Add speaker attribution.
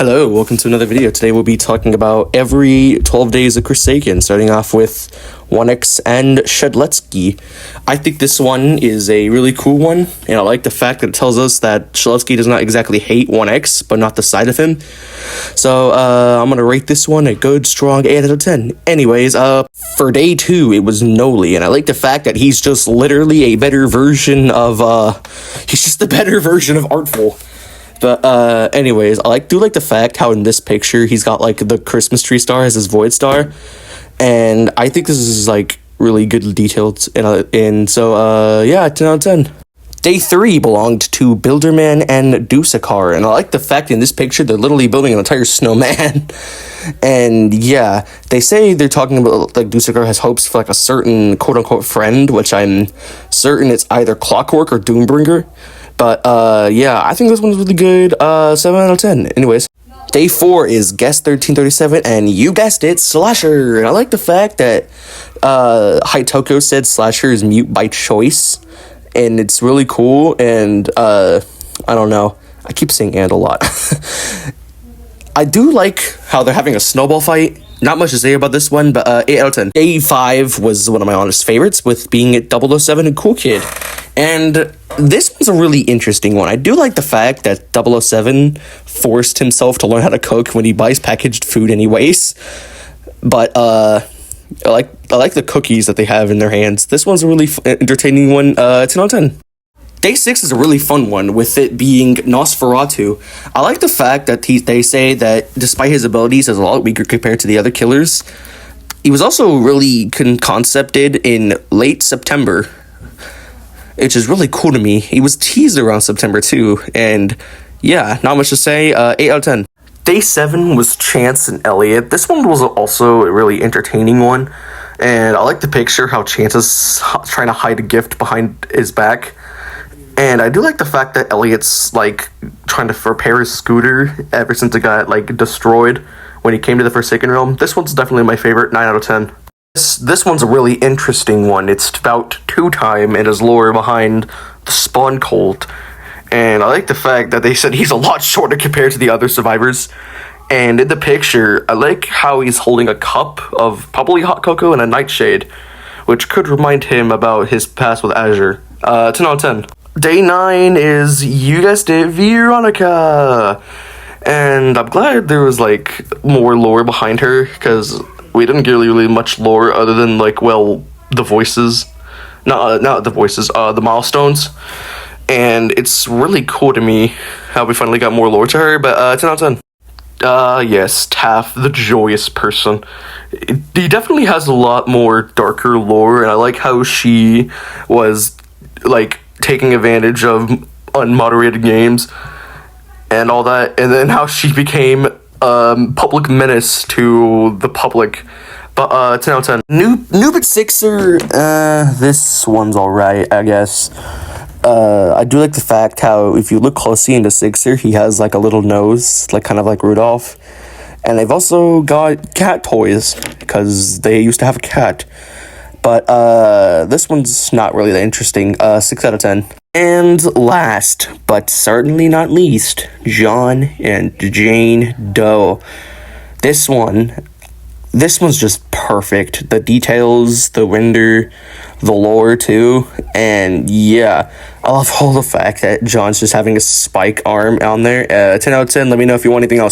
Speaker 1: Hello, welcome to another video. Today we'll be talking about every 12 days of Christma, starting off with 1x and Shedletsky. I think this one is a really cool one, and I like the fact that it tells us that Shedletsky does not exactly hate 1x, but not the side of him. So, I'm gonna rate this one a good, strong 8 out of 10. Anyways, for day 2, it was Noli, and I like the fact that he's just literally a better version of, he's just a better version of Artful. But, anyways, I do like the fact how in this picture he's got, like, the Christmas tree star as his void star. And I think this is, like, really good detailed. And so, yeah, 10 out of 10. Day 3 belonged to Builderman and Dusakar. And I like the fact in this picture they're literally building an entire snowman. And, yeah, they say they're talking about, like, Dusakar has hopes for, like, a certain quote-unquote friend, which I'm certain it's either Clockwork or Doombringer. But, yeah, I think this one's really good. 7 out of 10. Anyways, day 4 is Guest 1337, and you guessed it, Slasher. And I like the fact that, Haitoko said Slasher is mute by choice, and it's really cool, and, I don't know. I keep saying and a lot. I do like how they're having a snowball fight. Not much to say about this one, but 8 out of 10. Day 5 was one of my honest favorites, with being at 007 and Cool Kid. And this one's a really interesting one. I do like the fact that 007 forced himself to learn how to cook when he buys packaged food anyways. But, I like the cookies that they have in their hands. This one's a really entertaining one, 10 out of 10. Day 6 is a really fun one, with it being Nosferatu. I like the fact that they say that despite his abilities, he's a lot weaker compared to the other killers. He was also really concepted in late September, which is really cool to me. He was teased around September too, and yeah, not much to say, 8 out of 10. Day 7 was Chance and Elliot. This one was also a really entertaining one, and I like the picture how Chance is trying to hide a gift behind his back. And I do like the fact that Elliot's, like, trying to repair his scooter ever since it got, like, destroyed when he came to the Forsaken Realm. This one's definitely my favorite, 9 out of 10. This one's a really interesting one. It's about Two-Time and his lore behind the Spawn cult. And I like the fact that they said he's a lot shorter compared to the other survivors. And in the picture, I like how he's holding a cup of probably hot cocoa and a nightshade, which could remind him about his past with Azure. 10 out of 10. Day 9 is, you guessed it, Veronica. And I'm glad there was, like, more lore behind her, because we didn't get really much lore other than, like, well, the voices. Not the voices, the milestones. And it's really cool to me how we finally got more lore to her, but 10 out of 10. Yes, Taff, the joyous person. He definitely has a lot more darker lore, and I like how she was, like, taking advantage of unmoderated games and all that, and then how she became public menace to the public. But 10 out of 10. Noob at Sixer, this one's alright, I guess. I do like the fact how if you look closely into Sixer, he has like a little nose, like kind of like Rudolph. And they've also got cat toys, because they used to have a cat. But, this one's not really that interesting. 6 out of 10. And last, but certainly not least, John and Jane Doe. This one's just perfect. The details, the render, the lore too. And yeah, I love all the fact that John's just having a spike arm on there. 10 out of 10. Let me know if you want anything else.